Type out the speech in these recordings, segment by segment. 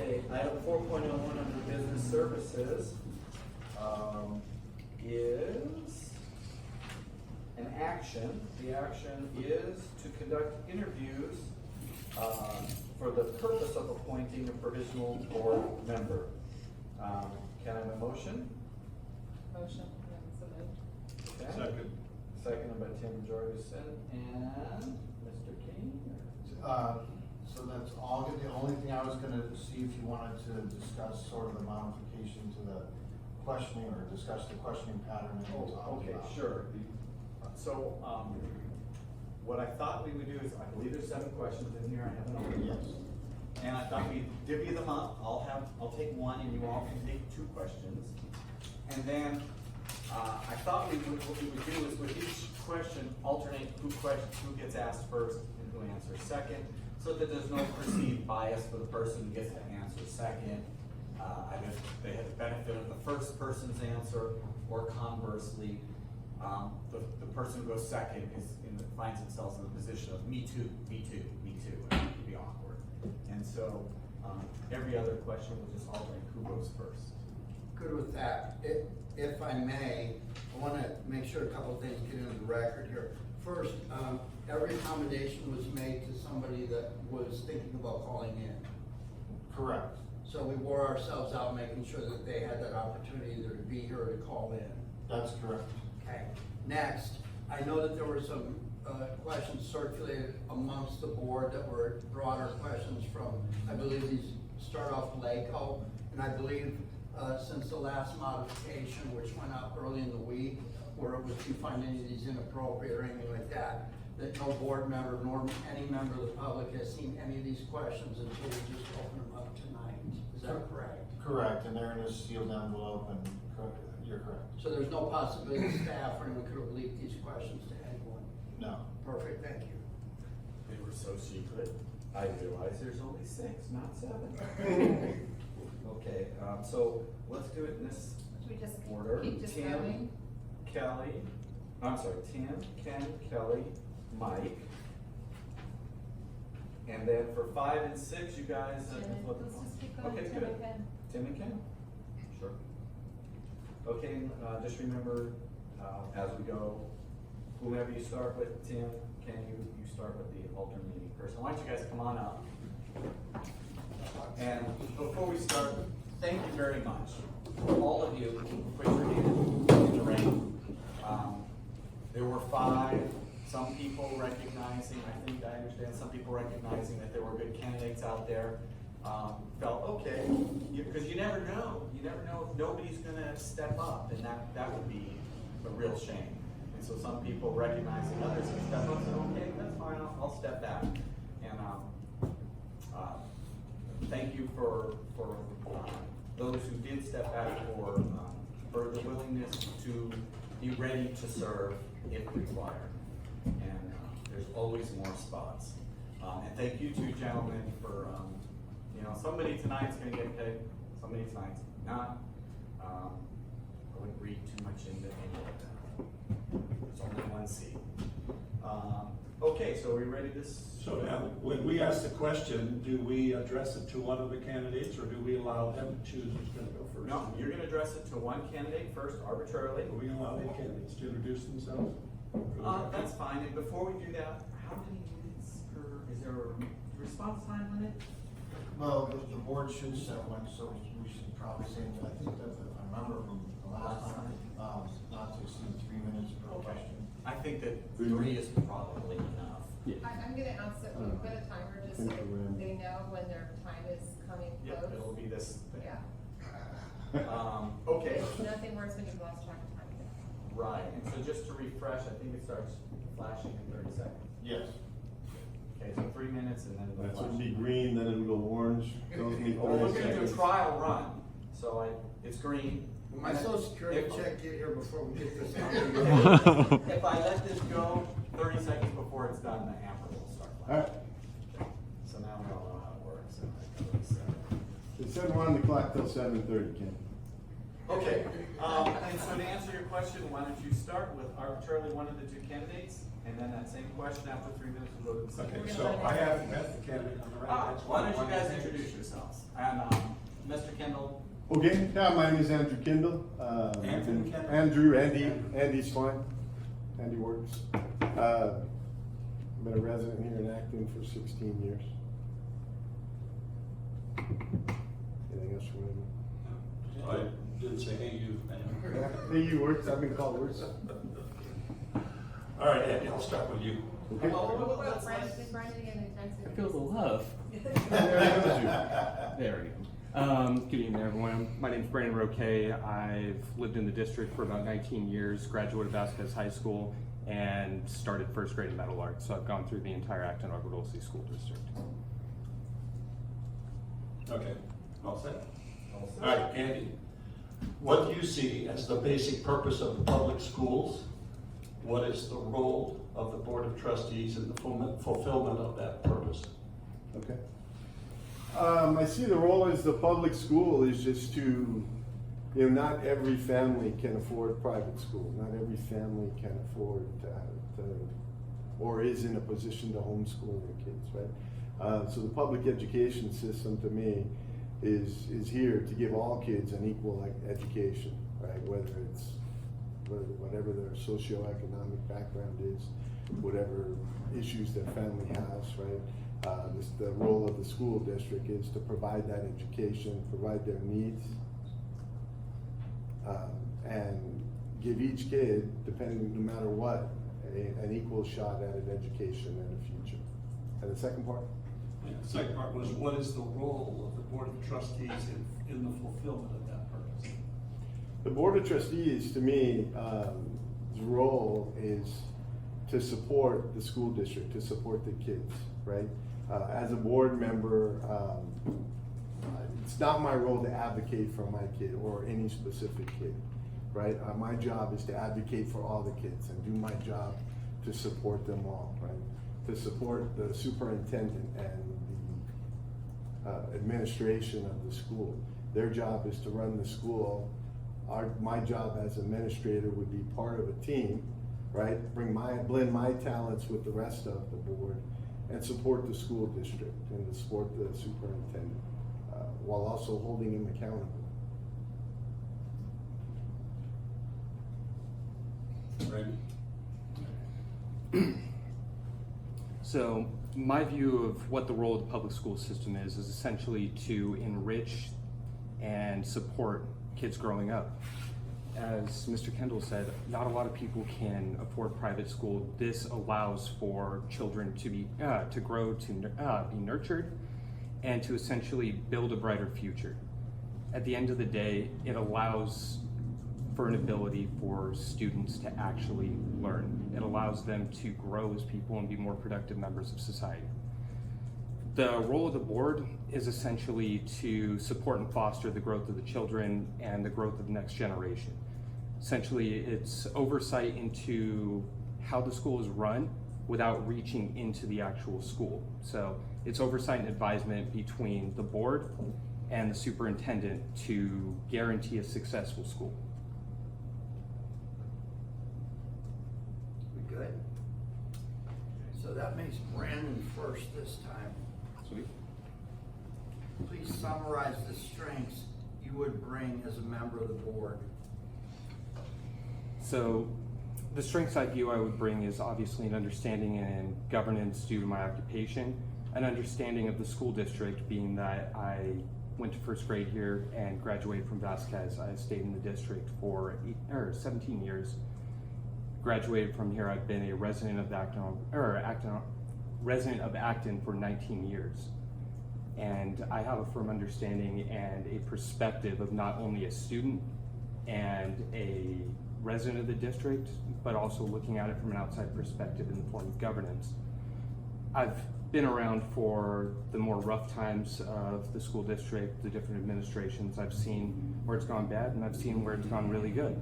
Okay, item 4.01 under business services is an action. The action is to conduct interviews for the purpose of appointing a provisional board member. Can I have a motion? Motion, so moved. Okay. Second. Seconded by Tim Jorgensen and Mr. King. So that's all good. The only thing I was gonna see if you wanted to discuss sort of the modification to the questioning or discuss the questioning pattern that we're talking Okay, about. sure. So, what I thought we would do is, I believe there's 7 questions in here, I haven't opened. Yes. And I thought we'd divvy them up. I'll take one and you all can take 2 questions. And then, I thought what we would do is with each question, alternate who gets asked first and who answers second, so that there's no perceived bias for the person who gets to answer second. Either they have the benefit of the first person's answer, or conversely, the person who goes second finds themselves in the position of me too, and it can be awkward. And so, every other question will just alternate who goes first. Good with that. If I may, I want to make sure a couple of things get into the record here. First, every accommodation was made to somebody that was thinking about calling in. Correct. So we wore ourselves out making sure that they had that opportunity either to be here or to call in. That's correct. Okay. Next, I know that there were some questions circulated amongst the board that were broader questions from, I believe these start off LACO, and I believe since the last modification, which went out early in the week, where it was to find any of these inappropriate or anything like that no board member nor any member of the public has seen any of these questions until we just open them up tonight. Is that correct? Correct, and they're in a sealed envelope, and you're correct. So there's no possibility staff or anyone could have leaked these questions to anyone? No. Perfect, thank you. They were so secret. I realize there's only 6, not 7. Okay, so let's do it in this Should we just order. keep just Tim, going? Kelly, I'm sorry, Tim, Ken, Kelly, Mike. And then for 5 and 6, you guys. Let's just keep going. Okay, Tim good. and Ken. Tim and Ken? Sure. Okay, just remember, as we go, whomever you start with, Tim, Ken, you start with the alternating person. Why don't you guys come on up? And before we start, thank you very much. All of you, put your hand in the ring. There were 5, some people recognizing, I understand some people recognizing that there were good candidates out there. Felt okay, because you never know if nobody's gonna step up, and that would be a real shame. And so some people recognizing others who step up said, okay, that's fine, I'll step back. And thank you for those who did step back, for the willingness to be ready to serve if required. And there's always more spots. And thank you two gentlemen for, somebody tonight's gonna get paid, somebody tonight's not. I wouldn't read too much into any of that. There's only 1 seat. Okay, so are we ready to? So now, when we ask the question, do we address it to one of the candidates, or do we allow them to choose who's gonna go first? No, you're gonna address it to one candidate first arbitrarily. Are we gonna allow the candidates to introduce themselves? That's fine, and before we do that, how many minutes is there a response time limit? Well, the board should set one, so we should probably say, I think that if I remember from the last time, not to exceed 3 minutes per question. I think that 3 is probably enough. I'm gonna ask that we put a timer just so they know when their time is coming Yep, close. it'll be this thing. Yeah. Okay. Nothing worse when you've lost track of time. Right, and so just to refresh, I think it starts flashing in 30 seconds. Yes. Okay, so 3 minutes and then the That's flash. would be green, then it'll go orange, tells me Well, we're 30 gonna do a seconds. trial run, so it's green. Will my social security check get here before we get this out? If I let this go 30 seconds before it's done, the hammer will start Alright, flashing. So now we all know how it works. it said we're on the clock till 7:30, Ken. Okay, And so to answer your question, why don't you start with arbitrarily one of the two candidates, and then that same question after 3 minutes we'll go to the second. Okay, so I have the candidate on the right. Why don't you guys introduce yourselves? And Mr. Kendall, Okay, yeah, my name is Andrew Kendall. Anthony Kendall? Andy's fine. Andy works. Been a resident here in Acton for 16 years. Anything else you want to know? I didn't say, hey, you. Hey, you works, I've been called works. All right, Andy, I'll start with you. Okay. Brandon again, I feel the love. There we go. Good evening, everyone. My name is Brandon Roque. I've lived in the district for about 19 years, graduated Vasquez High School, and started first grade in metal arts. So I've gone through the entire AADUSD School District. Okay, all set? All right, Andy, what do you see as the basic purpose of the public schools? What is the role of the Board of Trustees in the fulfillment of that purpose? Okay. I see the role as the public school is just to, not every family can afford private school. Not every family can afford to or is in a position to homeschool their kids, right? So the public education system to me is here to give all kids an equal education, right? Whatever their socioeconomic background is, whatever issues their family has, right? The role of the school district is to provide that education, provide their needs, and give each kid, depending, no matter what, an equal shot at an education and a future. And the second part? Yeah, the second part was, what is the role of the Board of Trustees in the fulfillment of that purpose? The Board of Trustees, to me, its role is to support the school district, to support the kids, right? As a board member, it's not my role to advocate for my kid or any specific kid, right? My job is to advocate for all the kids and do my job to support them all, right? To support the superintendent and the administration of the school. Their job is to run the school. My job as administrator would be part of a team, right? Blend my talents with the rest of the board and support the school district and to support the superintendent while also holding him accountable. Randy? So my view of what the role of the public school system is essentially to enrich and support kids growing up. As Mr. Kendall said, not a lot of people can afford private school. This allows for children to grow, to be nurtured, and to essentially build a brighter future. At the end of the day, it allows for an ability for students to actually learn. It allows them to grow as people and be more productive members of society. The role of the board is essentially to support and foster the growth of the children and the growth of the next generation. Essentially, it's oversight into how the school is run without reaching into the actual school. So it's oversight and advisement between the board and the superintendent to guarantee a successful school. We good? So that makes Brandon first this time. Sweet. Please summarize the strengths you would bring as a member of the board. So the strengths I view I would bring is obviously an understanding and governance due to my occupation, an understanding of the school district being that I went to first grade here and graduated from Vasquez. I stayed in the district for 17 years. Graduated from here, I've been a resident of Acton for 19 years. And I have a firm understanding and a perspective of not only a student and a resident of the district, but also looking at it from an outside perspective in the form of governance. I've been around for the more rough times of the school district, the different administrations. I've seen where it's gone bad and I've seen where it's gone really good.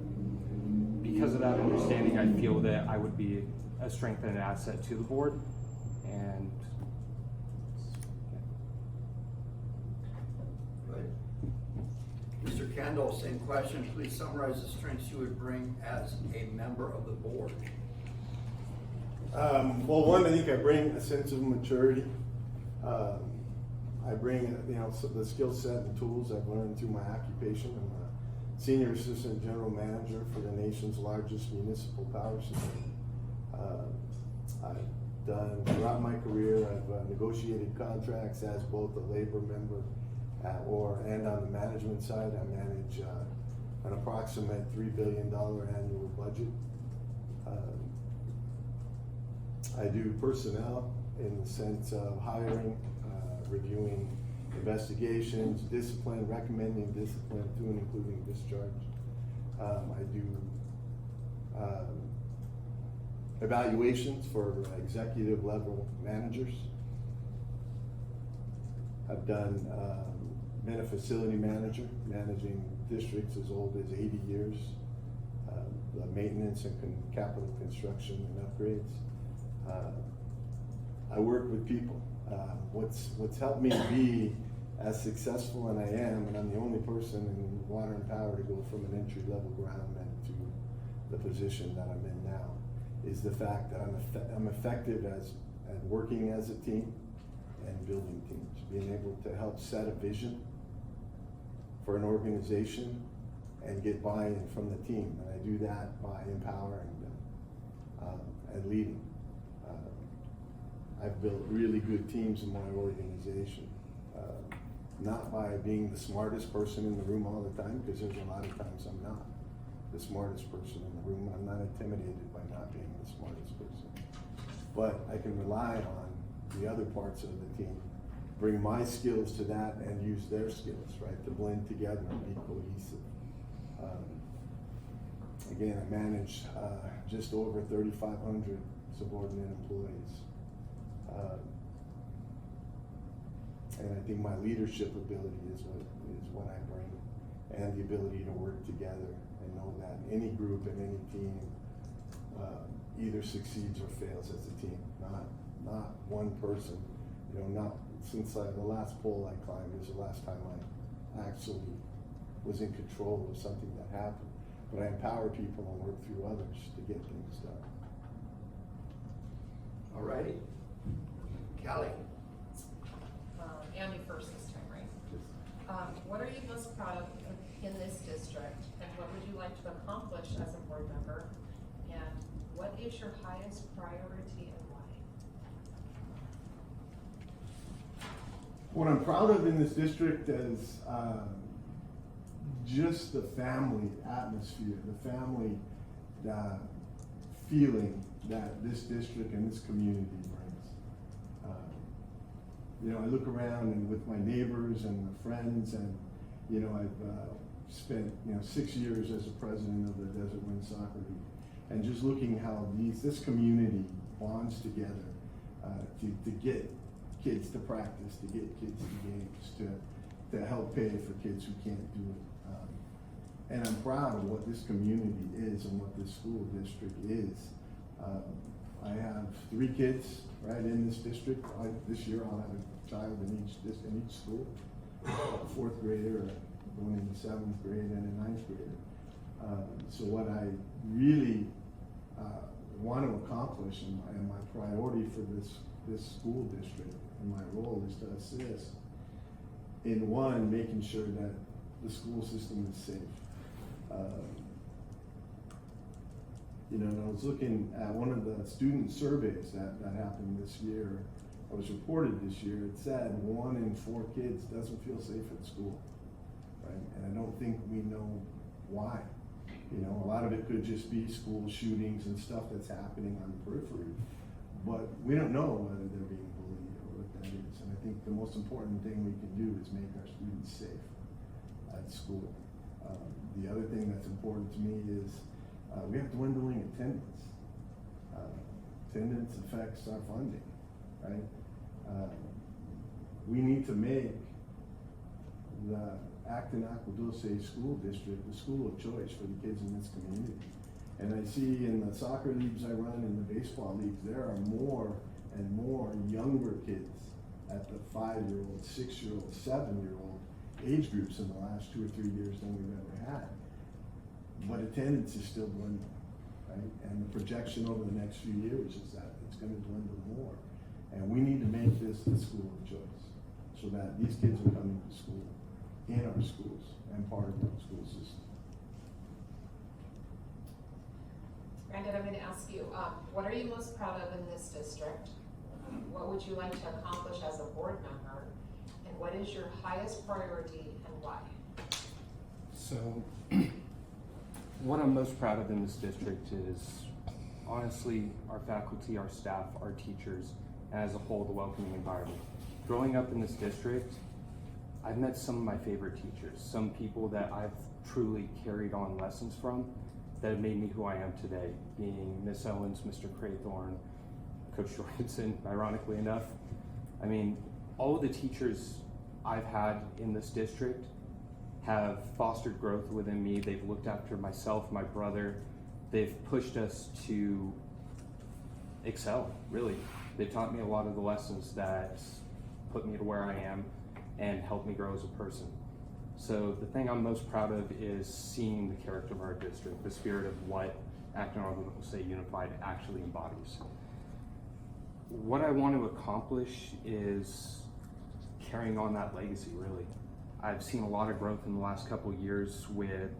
Because of that understanding, I feel that I would be a strength and an asset to the board. And Good. Mr. Kendall, same question. Please summarize the strengths you would bring as a member of the board. Well, one, I think I bring a sense of maturity. I bring, the skill set and tools I've learned through my occupation. I'm a senior assistant general manager for the nation's largest municipal power system. I've done, throughout my career, I've negotiated contracts as both a labor member and on the management side. I manage an approximate $3 billion annual budget. I do personnel in the sense of hiring, reviewing investigations, discipline, recommending discipline to and including discharge. I do evaluations for executive level managers. I've done been a facility manager, managing districts as old as 80 years, the maintenance and capital construction and upgrades. I work with people. What's helped me be as successful, and I am, and I'm the only person in water and power to go from an entry level groundman to the position that I'm in now, is the fact that I'm effective at working as a team and building teams, being able to help set a vision for an organization and get buy-in from the team. And I do that by empowering them and leading. I've built really good teams in my organization, not by being the smartest person in the room all the time, because there's a lot of times I'm not the smartest person in the room. I'm not intimidated by not being the smartest person. But I can rely on the other parts of the team, bring my skills to that and use their skills, right, to blend together and be cohesive. Again, I manage just over 3,500 subordinate employees. And I think my leadership ability is what I bring, and the ability to work together and know that any group and any team either succeeds or fails as a team, not one person. Not since the last pole I climbed was the last time I actually was in control of something that happened. But I empower people and work through others to get things done. All righty. Callie. Andy first this time, right? What are you most proud of in this district, and what would you like to accomplish as a board member? And what is your highest priority and why? What I'm proud of in this district is just the family atmosphere, the family feeling that this district and this community brings. I look around and with my neighbors and my friends, and I've spent 6 years as a president of the Desert Wind Soccer League, and just looking how this community bonds together to get kids to practice, to get kids to games, to help pay for kids who can't do it. And I'm proud of what this community is and what this school district is. I have 3 kids right in this district. This year I'll have a child in each school, a 4th grader, going into 7th grade, and a 9th grader. So what I really want to accomplish, and my priority for this school district and my role, is to assist in making sure that the school system is safe. I was looking at one of the student surveys that happened this year. It was reported this year. It said 1 in 4 kids doesn't feel safe at school, right? And I don't think we know why. A lot of it could just be school shootings and stuff that's happening on the periphery, but we don't know whether they're being bullied or what that is. And I think the most important thing we can do is make our students safe at school. The other thing that's important to me is we have dwindling attendance. Attendance affects our funding, right? We need to make the Acton-Aquiles School District the school of choice for the kids in this community. And I see in the soccer leagues I run, in the baseball leagues, there are more and more younger kids at the 5-year-old, 6-year-old, 7-year-old age groups in the last 2 or 3 years than we've ever had. But attendance is still dwindling, right? And the projection over the next few years is that it's gonna dwindle more. And we need to make this the school of choice, so that these kids are coming to school, in our schools, and part of our school system. Brandon, I'm gonna ask you, what are you most proud of in this district? What would you like to accomplish as a board member? And what is your highest priority and why? So, what I'm most proud of in this district is honestly our faculty, our staff, our teachers, and as a whole, the welcoming environment. Growing up in this district, I've met some of my favorite teachers, some people that I've truly carried on lessons from that have made me who I am today, being Miss Owens, Mr. Craythorne, Coach Jorgensen, ironically enough. I mean, all of the teachers I've had in this district have fostered growth within me. They've looked after myself, my brother. They've pushed us to excel, really. They've taught me a lot of the lessons that put me to where I am and helped me grow as a person. So the thing I'm most proud of is seeing the character of our district, the spirit of what Acton Northern State Unified actually embodies. What I want to accomplish is carrying on that legacy, really. I've seen a lot of growth in the last couple of years with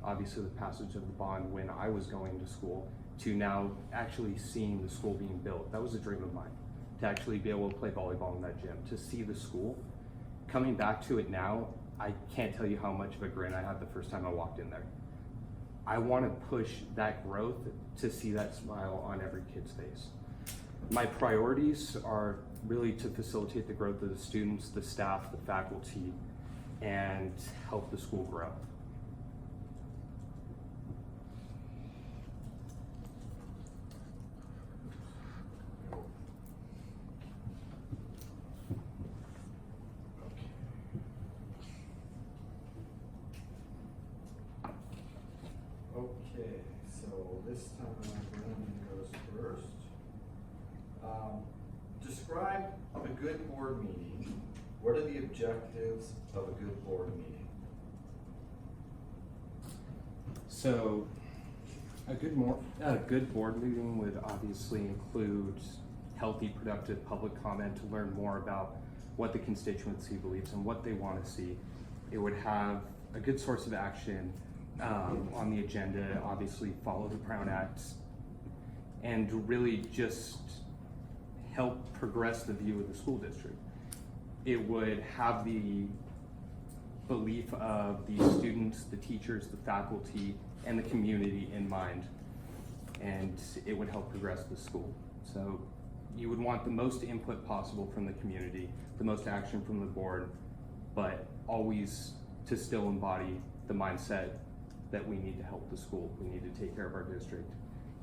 obviously the passage of the bond when I was going to school to now actually seeing the school being built. That was a dream of mine, to actually be able to play volleyball in that gym, to see the school. Coming back to it now, I can't tell you how much of a grin I had the first time I walked in there. I want to push that growth to see that smile on every kid's face. My priorities are really to facilitate the growth of the students, the staff, the faculty, and help the school grow. Okay, so this time Brandon goes first. Describe a good board meeting. What are the objectives of a good board meeting? So, a good board meeting would obviously include healthy, productive public comment to learn more about what the constituency believes and what they want to see. It would have a good source of action on the agenda, obviously follow the Brown Act, and really just help progress the view of the school district. It would have the belief of the students, the teachers, the faculty, and the community in mind, and it would help progress the school. So you would want the most input possible from the community, the most action from the board, but always to still embody the mindset that we need to help the school. We need to take care of our district,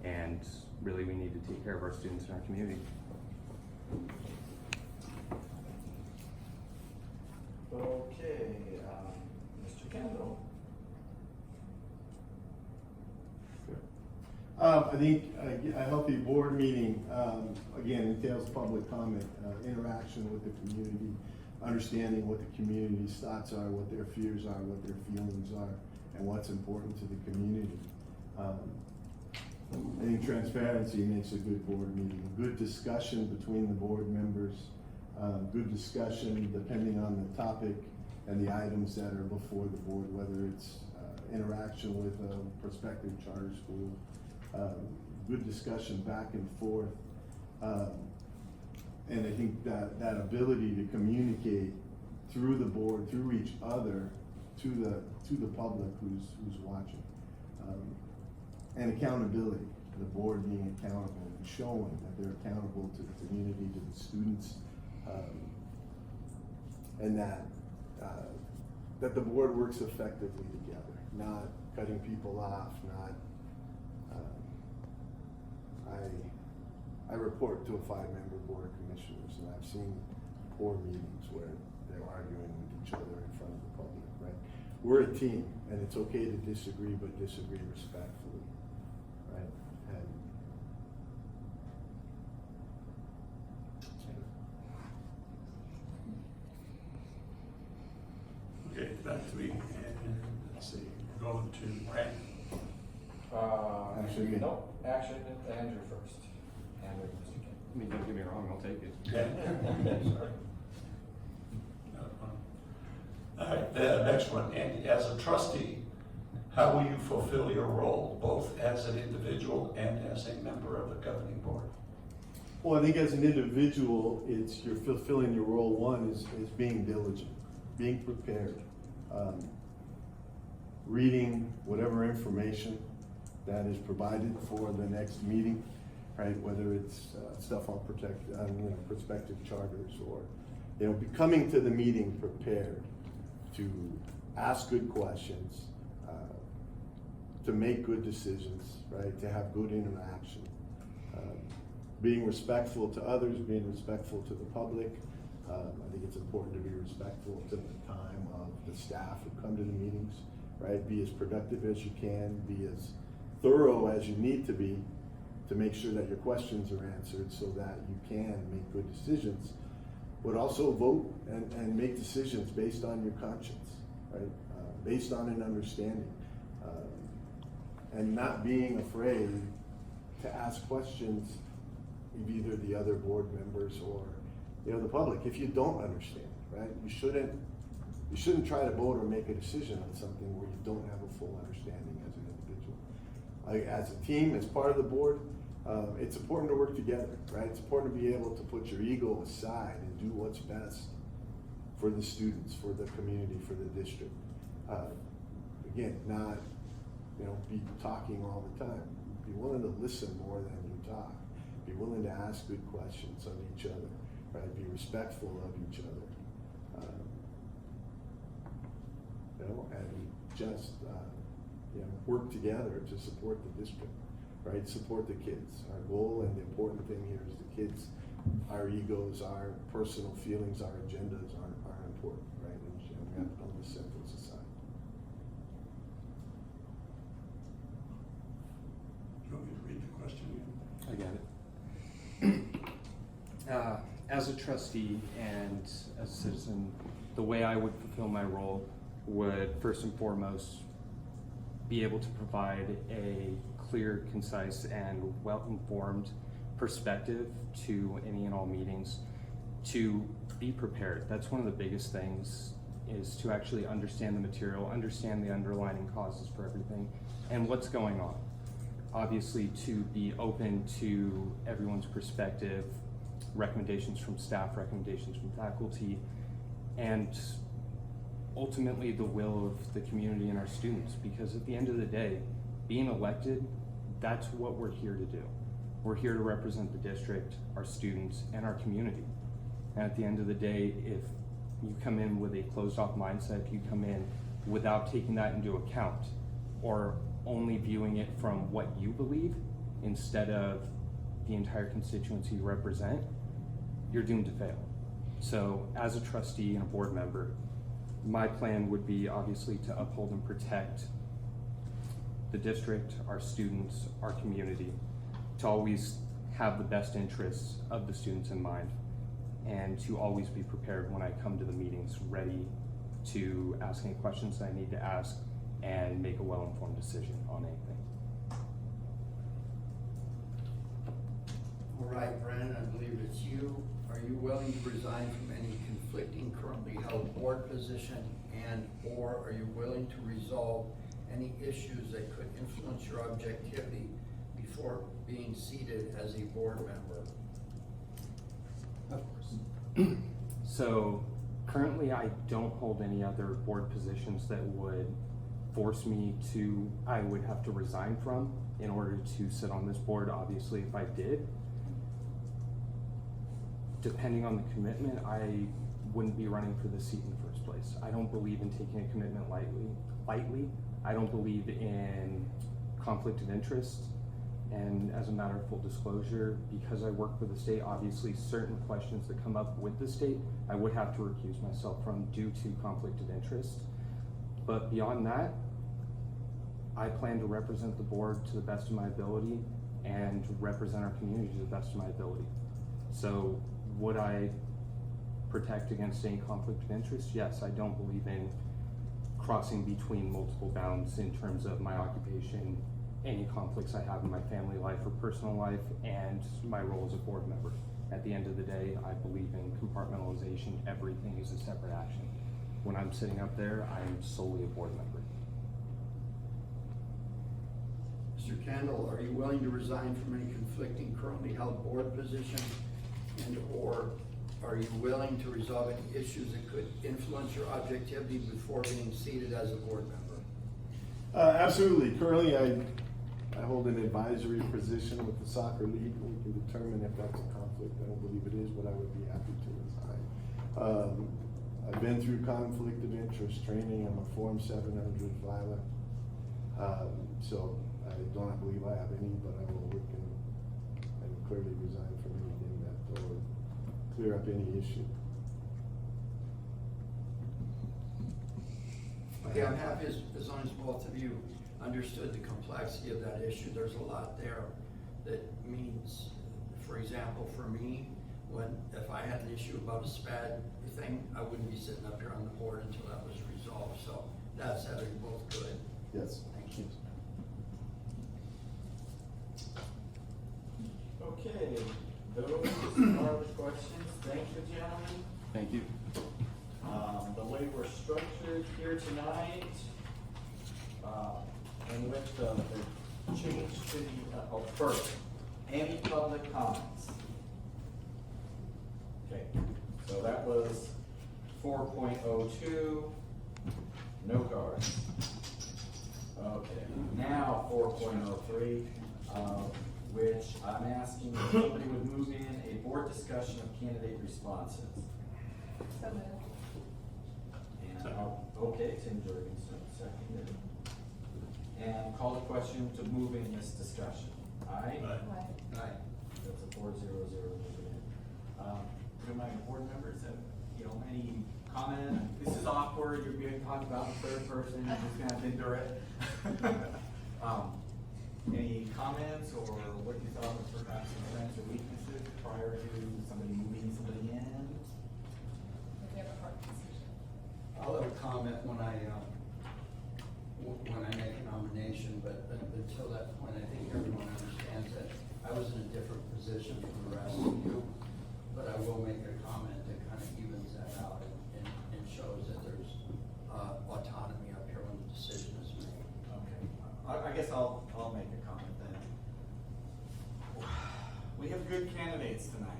and really we need to take care of our students and our community. Okay, Mr. Kendall. I think a healthy board meeting, again, entails public comment, interaction with the community, understanding what the community's thoughts are, what their fears are, what their feelings are, and what's important to the community. I think transparency makes a good board meeting. Good discussion between the board members, good discussion depending on the topic and the items that are before the board, whether it's interaction with a prospective charter school, good discussion back and forth. And I think that ability to communicate through the board, through each other, to the public who's watching. And accountability, the board being accountable and showing that they're accountable to the community, to the students, and that the board works effectively together, not cutting people off, not, I report to a 5-member board of commissioners, and I've seen poor meetings where they're arguing with each other in front of the public, right? We're a team, and it's okay to disagree, but disagree respectfully, right? 3, and let's see, going to Brent. Actually, me. No, action, Andrew first. Andrew, Mr. King. I mean, don't get me wrong, I'll take it. Okay. Sorry. All right, the next one, Andy, as a trustee, how will you fulfill your role, both as an individual and as a member of the governing board? Well, I think as an individual, it's you're fulfilling your role. One is being diligent, being prepared, reading whatever information that is provided for the next meeting, right? Whether it's stuff on prospective charters, or coming to the meeting prepared to ask good questions, to make good decisions, right? To have good interaction. Being respectful to others, being respectful to the public. I think it's important to be respectful to the time of the staff who come to the meetings, right? Be as productive as you can, be as thorough as you need to be to make sure that your questions are answered so that you can make good decisions, but also vote and make decisions based on your conscience, right? Based on an understanding. And not being afraid to ask questions of either the other board members or the public if you don't understand, right? You shouldn't try to vote or make a decision on something where you don't have a full understanding as an individual. As a team, as part of the board, it's important to work together, right? It's important to be able to put your ego aside and do what's best for the students, for the community, for the district. Again, not be talking all the time. Be willing to listen more than you talk. Be willing to ask good questions of each other, right? Be respectful of each other. And just work together to support the district, right? Support the kids. Our goal and the important thing here is the kids. Our egos, our personal feelings, our agendas are important, right? And we have to always set those aside. Do you want me to read the question again? I got it. As a trustee and as a citizen, the way I would fulfill my role would first and foremost be able to provide a clear, concise, and well-informed perspective to any and all meetings, to be prepared. That's one of the biggest things, is to actually understand the material, understand the underlying causes for everything, and what's going on. Obviously, to be open to everyone's perspective, recommendations from staff, recommendations from faculty, and ultimately the will of the community and our students. Because at the end of the day, being elected, that's what we're here to do. We're here to represent the district, our students, and our community. And at the end of the day, if you come in with a closed-off mindset, if you come in without taking that into account, or only viewing it from what you believe instead of the entire constituency you represent, you're doomed to fail. So as a trustee and a board member, my plan would be obviously to uphold and protect the district, our students, our community, to always have the best interests of the students in mind, and to always be prepared when I come to the meetings, ready to ask any questions that I need to ask and make a well-informed decision on anything. All right, Brandon, I believe it's you. Are you willing to resign from any conflicting currently held board position, and or are you willing to resolve any issues that could influence your objectivity before being seated as a board member? Of course. So currently I don't hold any other board positions that would force me to, I would have to resign from in order to sit on this board. Obviously, if I did, depending on the commitment, I wouldn't be running for the seat in the first place. I don't believe in taking a commitment lightly. I don't believe in conflict of interest. And as a matter of full disclosure, because I work for the state, obviously certain questions that come up with the state, I would have to recuse myself from due to conflict of interest. But beyond that, I plan to represent the board to the best of my ability and represent our community to the best of my ability. So would I protect against any conflict of interest? Yes, I don't believe in crossing between multiple bounds in terms of my occupation, any conflicts I have in my family life or personal life, and my role as a board member. At the end of the day, I believe in compartmentalization. Everything is a separate action. When I'm sitting up there, I am solely a board member. Mr. Kendall, are you willing to resign from any conflicting currently held board position? And/or are you willing to resolve any issues that could influence your objectivity before being seated as a board member? Absolutely. Currently, I hold an advisory position with the soccer league. We can determine if that's a conflict. I don't believe it is, but I would be happy to resign. I've been through conflict of interest training. I'm a Form 700 filer. So I don't believe I have any, but I will look and clearly resign from anything that will clear up any issue. Okay, I'm happy as long as both of you understood the complexity of that issue. There's a lot there that means, for example, for me, if I had an issue about a SPAD thing, I wouldn't be sitting up here on the board until that was resolved. So that's having both good. Yes. Thank you. Okay, those are the questions. Thank you, gentlemen. Thank you. The way we're structured here tonight, and with the change to the, first, any public comments? Okay, so that was 4.02, no cards. Okay, now 4.03, which I'm asking if somebody would move in a board discussion of candidate responses. So moved. And okay, Tim Jorgensen, seconded. And call the question to move in this discussion. Aye? Aye. Aye. That's a 4-0-0 moving in. Do my board members have, any comment? This is awkward, you're being talked about in third person, you just kind of endure it. Any comments or what you thought was perhaps some strengths or weaknesses prior to somebody moving somebody in? If you have a hard decision. I'll have a comment when I make a nomination, but until that point, I think everyone understands that I was in a different position from the rest of you. But I will make a comment that kind of evens that out and shows that there's autonomy up here when the decision is made. Okay, I guess I'll make a comment then. We have good candidates tonight.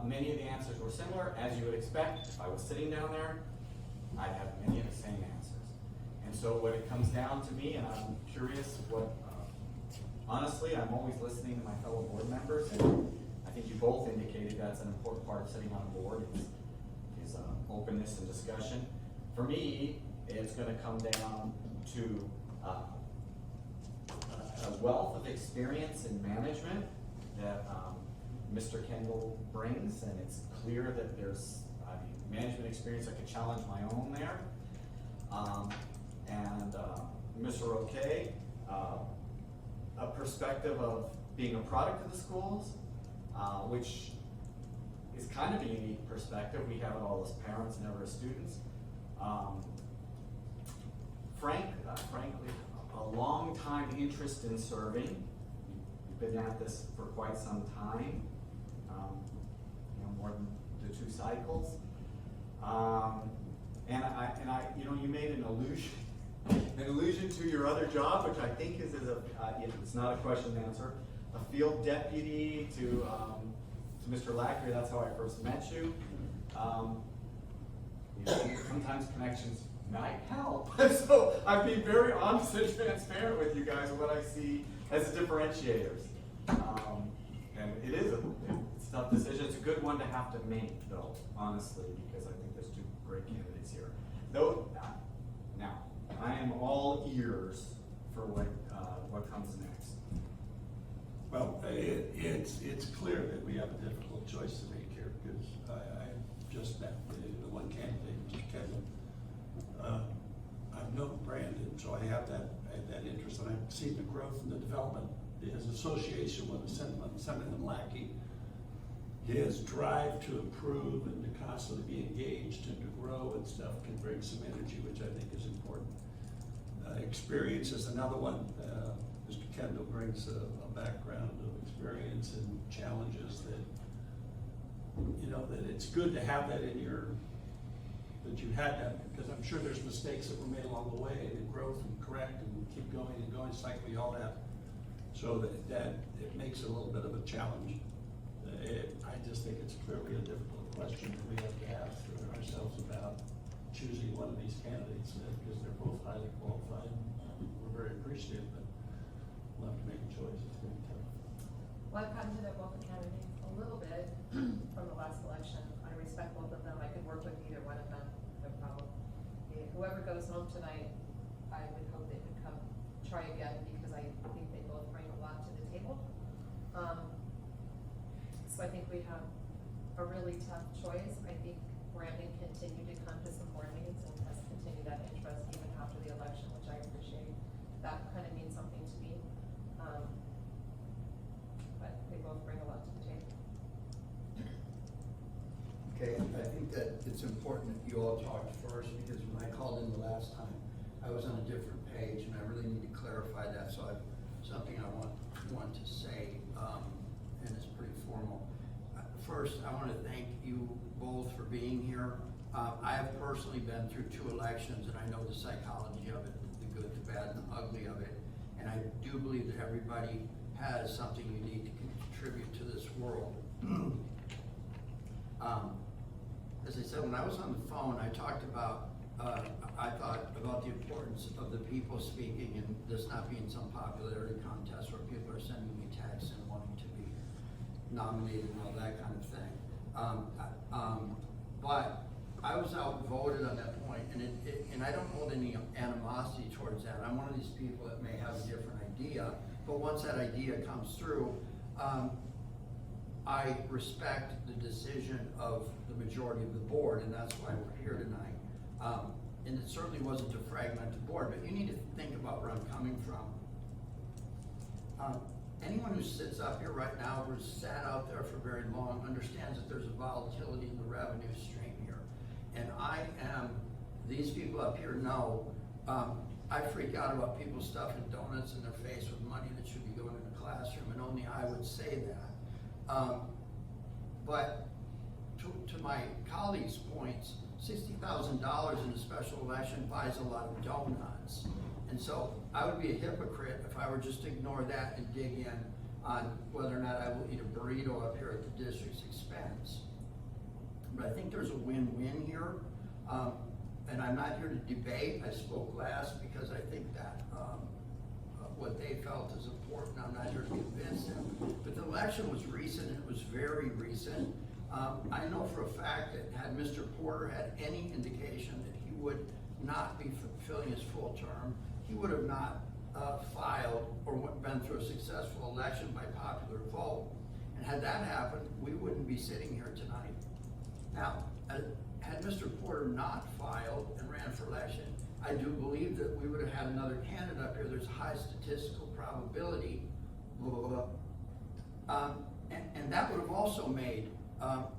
Many of the answers were similar, as you would expect. If I was sitting down there, I'd have many of the same answers. And so what it comes down to me, and I'm curious what, honestly, I'm always listening to my fellow board members, and I think you both indicated that's an important part of sitting on a board is openness and discussion. For me, it's going to come down to a wealth of experience in management that Mr. Kendall brings, and it's clear that there's management experience that could challenge my own there. And Mr. Roque, a perspective of being a product of the schools, which is kind of a unique perspective. We have it all as parents, never as students. Frankly, a long time interest in serving. We've been at this for quite some time, more than the 2 cycles. And I, you made an allusion to your other job, which I think is it's not a question and answer, a field deputy to Mr. Lackey. That's how I first met you. Sometimes connections might help. So I've been very honest and transparent with you guys on what I see as differentiators. And it is it's a tough decision. It's a good one to have to make, though, honestly, because I think there's 2 great candidates here. Though, now, I am all ears for what comes next. Well, it's clear that we have a difficult choice to make here, because I just met the one candidate, Mr. Kendall. I've known Brandon, so I have that interest, and I've seen the growth and the development, his association with Assembly Man Lackey, his drive to improve and to constantly be engaged passion to grow and stuff can bring some energy, which I think is important. Experience is another one. Mr. Kendall brings a background of experience and challenges that, you know, that it's good to have that in your, that you had that, because I'm sure there's mistakes that were made along the way, and growth and correct and keep going and going, it's like we all have. So that it makes it a little bit of a challenge. I just think it's clearly a difficult question that we have to ask ourselves about choosing one of these candidates, because they're both highly qualified. We're very appreciative, but we'll have to make a choice. It's going to be tough. Well, I've gotten to know both the candidates a little bit from the last election. I respect both of them. I could work with either one of them, no problem. Whoever goes home tonight, I would hope they would come try again, because I think they both bring a lot to the table. So I think we have a really tough choice. I think Brandon continued to come to some board meetings and has continued that interest even after the election, which I appreciate. That kind of means something to me. But they both bring a lot to the table. Okay, I think that it's important that you all talked first, because when I called in the last time, I was on a different page, and I really need to clarify that, so I've something I want to say, and it's pretty formal. First, I want to thank you both for being here. I have personally been through 2 elections, and I know the psychology of it, the good, the bad, and the ugly of it, and I do believe that everybody has something unique to contribute to this world. As I said, when I was on the phone, I talked about, I thought about the importance of the people speaking, and this not being some popularity contest where people are sending me texts and wanting to be nominated and all that kind of thing. But I was outvoted on that point, and I don't hold any animosity towards that. I'm one of these people that may have a different idea, but once that idea comes through, I respect the decision of the majority of the board, and that's why we're here tonight. And it certainly wasn't to fragment the board, but you need to think about where I'm coming from. Anyone who sits up here right now, who's sat out there for very long, understands that there's a volatility in the revenue stream here. And these people up here know, I freak out about people stuffing donuts in their face with money that should be going in the classroom, and only I would say that. But to my colleagues' points, $60,000 in a special election buys a lot of donuts. And so I would be a hypocrite if I were just to ignore that and dig in on whether or not I will eat a burrito up here at the district's expense. But I think there's a win-win here. And I'm not here to debate. I spoke last because I think that what they felt is important. I'm not here to convince them. But the election was recent, and it was very recent. I know for a fact that had Mr. Porter had any indication that he would not be fulfilling his full term, he would have not filed or been through a successful election by popular vote. And had that happened, we wouldn't be sitting here tonight. Now, had Mr. Porter not filed and ran for election, I do believe that we would have had another candidate up here. There's a high statistical probability, and that would have also made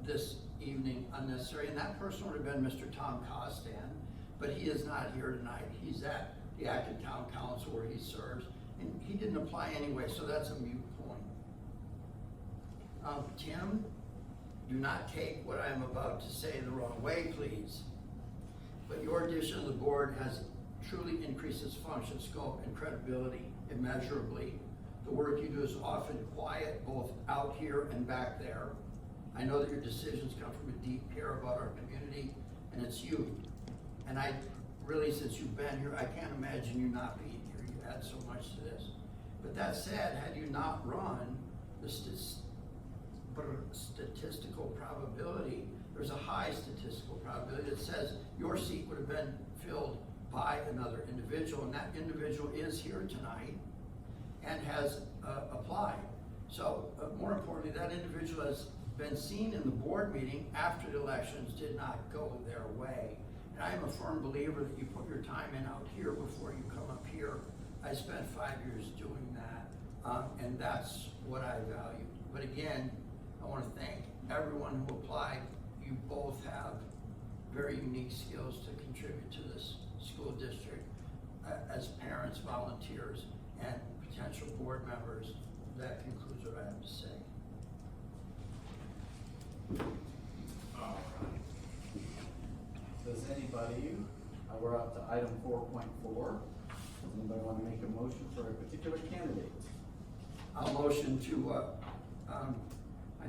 this evening unnecessary, and that person would have been Mr. Tom Costan, but he is not here tonight. He's at the active town council where he serves, and he didn't apply anyway, so that's a moot point. Tim, do not take what I am about to say the wrong way, please. But your addition to the board has truly increased its function, scope, and credibility immeasurably. The work you do is often quiet, both out here and back there. I know that your decisions come from a deep care about our community, and it's you. And I really, since you've been here, I can't imagine you not being here. You add so much to this. But that said, had you not run, the statistical probability, there's a high statistical probability that says your seat would have been filled by another individual, and that individual is here tonight and has applied. So more importantly, that individual has been seen in the board meeting after the elections did not go their way. And I am a firm believer that you put your time in out here before you come up here. I spent 5 years doing that, and that's what I value. But again, I want to thank everyone who applied. You both have very unique skills to contribute to this school district as parents, volunteers, and potential board members. That concludes what I have to say. All right. Does anybody, we're up to item 4.4. Does anybody want to make a motion for a particular candidate? I'll motion to, I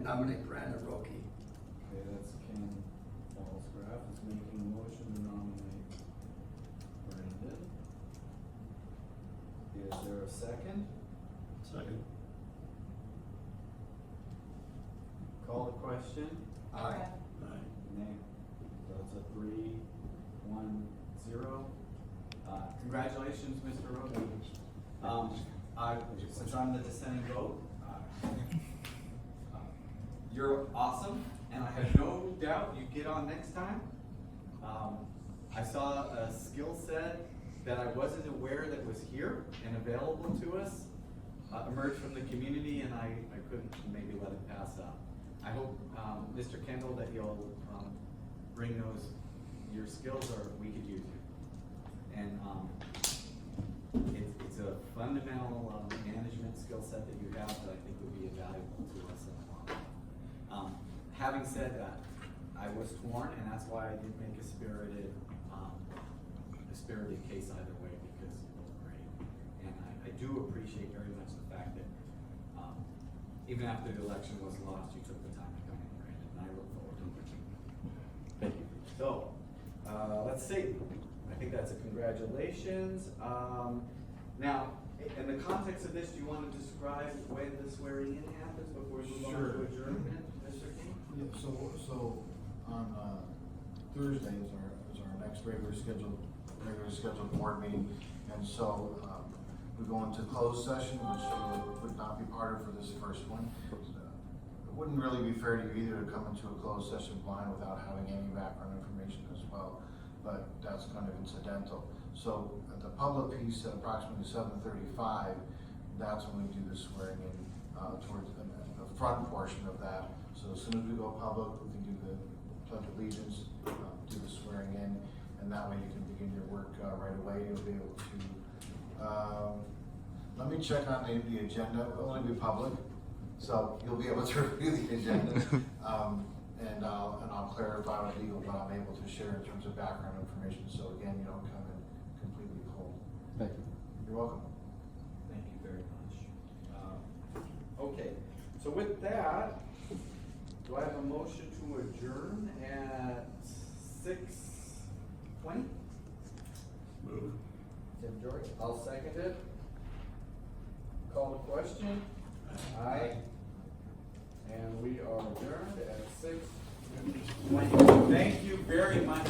nominate Brandon Roki. Okay, that's Ken Ballsgraf is making a motion to nominate Brandon. Is there a second? Second. Call the question. Aye. Nay. So it's a 3-1-0. Congratulations, Mr. Rogan. Since I'm the dissenting vote, you're awesome, and I have no doubt you get on next time. I saw a skill set that I wasn't aware that was here and available to us emerge from the community, and I couldn't maybe let it pass up. I hope, Mr. Kendall, that you'll bring your skills, or we could use you. And it's a fundamental management skill set that you have that I think would be invaluable to us in the long run. Having said that, I was torn, and that's why I didn't make a spirited case either way, because you look great. And I do appreciate very much the fact that even after the election was lost, you took the time to come in, Brandon, and I look forward to working with you. Thank you. So, let's see. I think that's a congratulations. Now, in the context of this, do you want to describe when the swearing in happens before we move on to adjournment, Mr. King? Yeah, so on Thursday is our next regular scheduled board meeting, and so we go into closed session, which would not be part of for this first one. It wouldn't really be fair to you either to come into a closed session blind without having any background information as well, but that's kind of incidental. So at the public piece at approximately 7:35, that's when we do the swearing in towards the front portion of that. So as soon as we go public, we can do the pledge of allegiance, do the swearing in, and that way you can begin your work right away. You'll be able to, let me check on the agenda. It'll only be public, so you'll be able to review the agenda. And I'll clarify with legal what I'm able to share in terms of background information. So again, you don't come in completely cold. Thank you. You're welcome. Thank you very much. Okay, so with that, do I have a motion to adjourn at 6:20? Move. Tim George, I'll second it. Call the question. Aye. And we are adjourned at 6:20. Thank you very much.